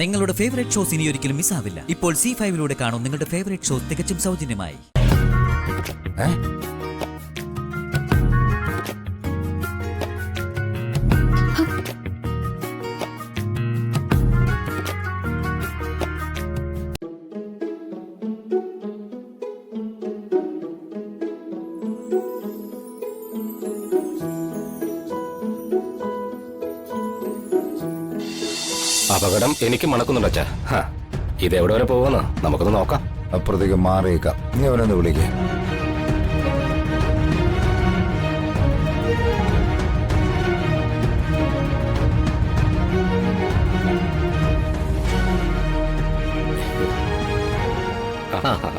നിങ്ങളുടെ favourite shows ഇനി ഒരിക്കലും മിസ്സാവില്ല. ഇപ്പോൾ C5 കാണും നിങ്ങളുടെ ഫേവറേറ്റ് ഷോസ് തികച്ചും സൗജന്യമായി. അപകടം എനിക്ക് മണക്കുന്നുണ്ട് അച്ഛാ. ഇത് എവിടെ വരെ പോകുന്ന നമുക്കൊന്ന് നോക്കാം. അപ്പുറത്തേക്ക് മാറിയേക്കാം. നീ അവനൊന്ന് വിളിക്കേ.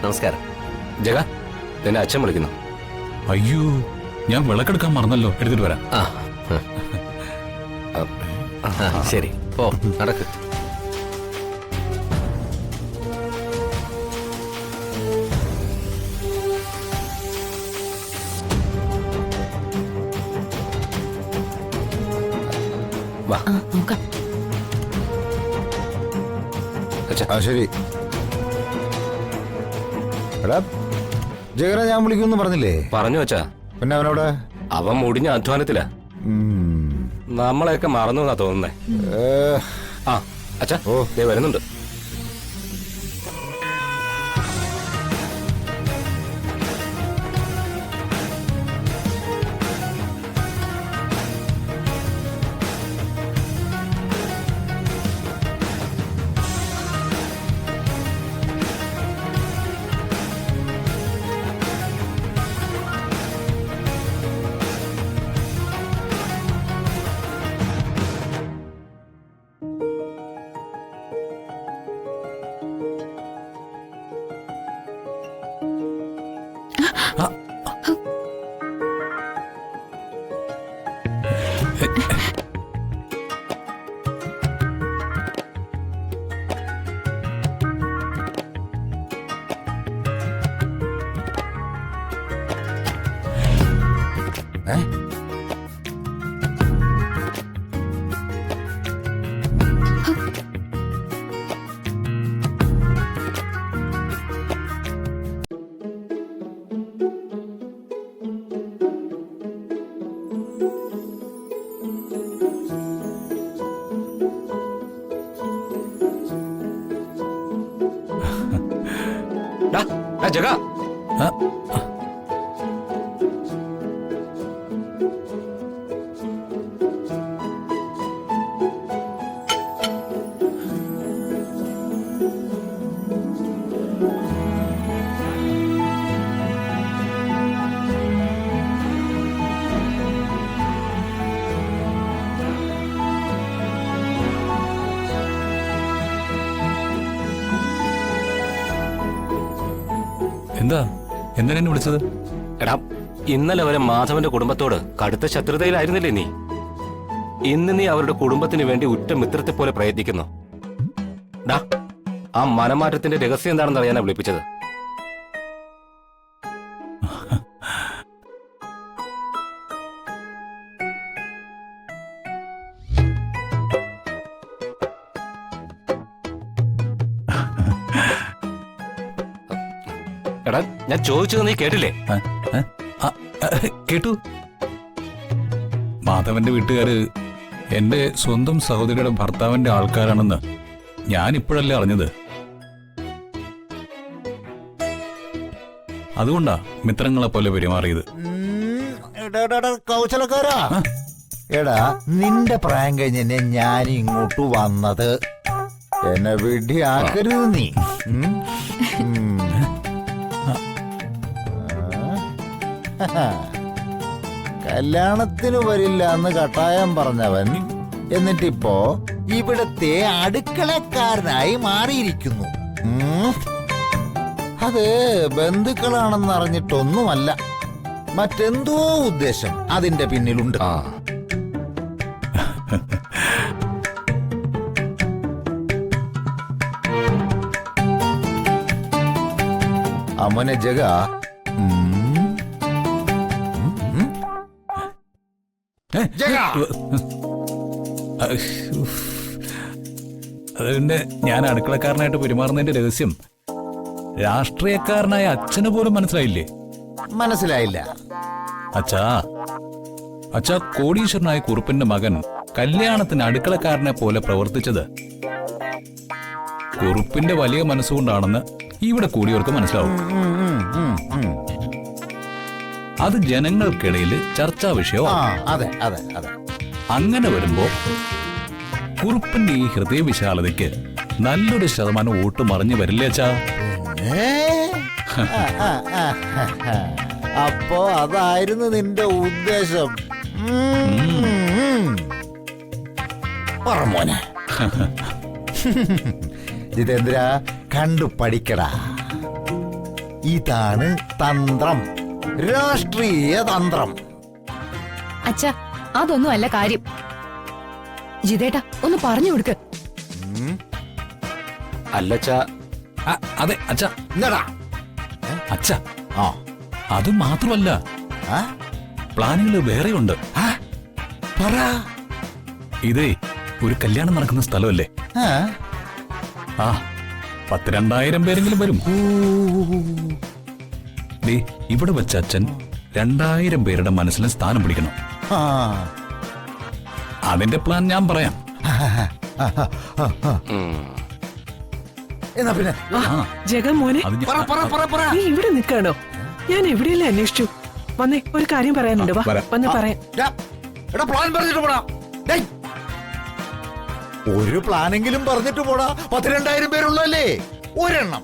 നമസ്കാരം. ജഗ, നിന്നെ അച്ഛൻ വിളിക്കുന്നു. അയ്യോ, ഞാൻ വിളക്കെടുക്കാൻ മറന്നല്ലോ. എടുത്തിട്ട് വരാം. ശരി, പോ, നടക്ക്. വാ. ശരി. എടാ, ജഗനെ ഞാൻ വിളിക്കുമെന്ന് പറഞ്ഞില്ലേ? പറഞ്ഞു അച്ഛാ. പിന്നെ അവനോട് അവൻ മുടിഞ്ഞ അധ്വാനത്തിലാ. നമ്മളെയൊക്കെ മറന്നു എന്നാ തോന്നുന്നേ. അച്ഛാ, ദേ വരുന്നുണ്ട്. ജഗ, എന്താ എന്നെ വിളിച്ചത്? എടാ, ഇന്നലെ വരെ മാധവന്റെ കുടുംബത്തോട് കടുത്ത ശത്രുതയിലായിരുന്നില്ലേ നീ? ഇന്ന് നീ അവരുടെ കുടുംബത്തിന് വേണ്ടി ഉറ്റ മിത്രത്തെ പോലെ പ്രയത്നിക്കുന്നു. ഡാ, ആ മനമാറ്റത്തിന്റെ രഹസ്യം എന്താണെന്ന് അറിയാനാ വിളിപ്പിച്ചത്. എടാ, ഞാൻ ചോദിച്ചത് നീ കേട്ടില്ലേ? കേട്ടു. മാധവന്റെ വീട്ടുകാര് എന്റെ സ്വന്തം സഹോദരിയുടെ ഭർത്താവിന്റെ ആൾക്കാരാണെന്ന് ഞാൻ ഇപ്പോഴല്ലേ അറിഞ്ഞത്. അതുകൊണ്ടാ മിത്രങ്ങളെ പോലെ പെരുമാറിയത്. കൗശലക്കാരാ, എടാ, നിന്റെ പ്രായം കഴിഞ്ഞെന്നെ ഞാൻ ഇങ്ങോട്ട് വന്നത്. എന്നെ വിഡ്ഢിയാക്കരുത് നീ. കല്യാണത്തിന് വരില്ല എന്ന് കട്ടായം പറഞ്ഞവൻ എന്നിട്ടിപ്പോ ഇവിടത്തെ അടുക്കളക്കാരനായി മാറിയിരിക്കുന്നു. അത് ബന്ധുക്കളാണെന്ന് അറിഞ്ഞിട്ടൊന്നുമല്ല, മറ്റെന്തോ ഉദ്ദേശം അതിന്റെ പിന്നിലുണ്ട്. അമ്മനെ ജഗ, അതിന്റെ ഞാൻ അടുക്കളക്കാരനായിട്ട് പെരുമാറുന്നതിന്റെ രഹസ്യം രാഷ്ട്രീയക്കാരനായ അച്ഛന് പോലും മനസ്സിലായില്ലേ? മനസ്സിലായില്ല. അച്ഛാ കോടീശ്വരനായ കുറുപ്പിന്റെ മകൻ കല്യാണത്തിന് അടുക്കളക്കാരനെ പോലെ പ്രവർത്തിച്ചത് കുറുപ്പിന്റെ വലിയ മനസ്സുകൊണ്ടാണെന്ന് ഇവിടെ കൂടിയവർക്ക് മനസ്സിലാവും. അത് ജനങ്ങൾക്കിടയിൽ ചർച്ചാ വിഷയമാണ്. അതെ അതെ അതെ. അങ്ങനെ വരുമ്പോ കുറുപ്പിന്റെ ഈ ഹൃദയവിശാലതയ്ക്ക് നല്ലൊരു ശതമാനം വോട്ട് മറിഞ്ഞു വരില്ലേ അച്ഛാ? അപ്പോ അതായിരുന്നു നിന്റെ ഉദ്ദേശം. പറമോനെ ജിതേന്ദ്ര, കണ്ടു പഠിക്കടാ. ഇതാണ് തന്ത്രം, രാഷ്ട്രീയ തന്ത്രം. അച്ഛാ, അതൊന്നും അല്ല കാര്യം. ജിതേട്ടാ, ഒന്ന് പറഞ്ഞു കൊടുക്ക്. അല്ലച്ചാ, അതെ അച്ഛാ. എന്താടാ അച്ഛാ, ആ അത് മാത്രമല്ല, പ്ലാനുകൾ വേറെയുണ്ട്. പറ. ഇതേ ഒരു കല്യാണം നടക്കുന്ന സ്ഥലമല്ലേ? ആ 10,000-2000 പേരെങ്കിലും വരും. ദേ ഇവിടെ വെച്ച അച്ഛൻ 2000 പേരുടെ മനസ്സിൽ സ്ഥാനം പിടിക്കണം. അതിന്റെ പ്ലാൻ ഞാൻ പറയാം. എന്നാ പിന്നെ ജഗൻ മോനെ, അത് ഞാൻ- നീ ഇവിടെ നിൽക്കാണോ? ഞാൻ എവിടെയല്ലേ അന്വേഷിച്ചു. വന്നേ, ഒരു കാര്യം പറയാനുണ്ട്. വാ, വരാം. വന്ന് പറയാം. പ്ലാൻ പറഞ്ഞിട്ട് പോടാ. ഒരു പ്ലാനെങ്കിലും പറഞ്ഞിട്ട് പോടാ. 10,000-2000 പേരുള്ളല്ലേ, ഒരെണ്ണം.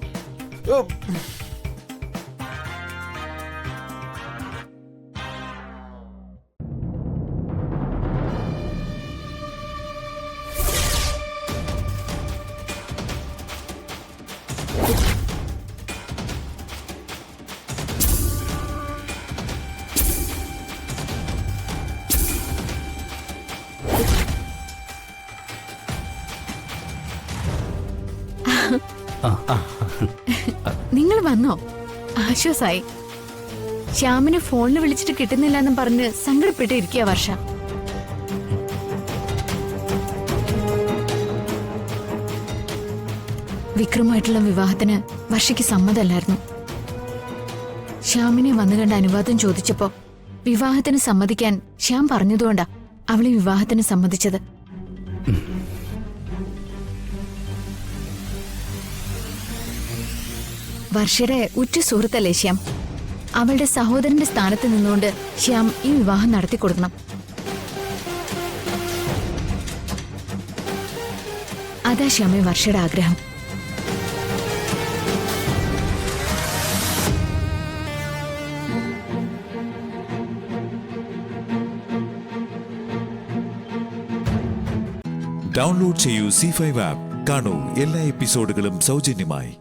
നിങ്ങൾ വന്നോ? ആശ്വാസായി. ശ്യാമിനെ ഫോണിൽ വിളിച്ചിട്ട് കിട്ടുന്നില്ലെന്നും പറഞ്ഞ് സങ്കടപ്പെട്ടിരിക്കുക വർഷ. വിക്രമായിട്ടുള്ള വിവാഹത്തിന് വർഷയ്ക്ക് സമ്മതമല്ലായിരുന്നു. ശ്യാമിനെ വന്നു കണ്ട അനുവാദം ചോദിച്ചപ്പോ വിവാഹത്തിന് സമ്മതിക്കാൻ ശ്യാം പറഞ്ഞതുകൊണ്ടാ അവളെ വിവാഹത്തിന് സമ്മതിച്ചത്. വർഷയുടെ ഉറ്റ സുഹൃത്തല്ലേ ശ്യാം. അവളുടെ സഹോദരന്റെ സ്ഥാനത്ത് നിന്നുകൊണ്ട് ശ്യാം ഈ വിവാഹം നടത്തി കൊടുക്കണം. അതാ ശ്യാമേ വർഷയുടെ ആഗ്രഹം. ഡൗൺലോഡ് ചെയ്യൂ C5 ആപ്പ്. കാണൂ എല്ലാ എപ്പിസോഡുകളും സൗജന്യമായി.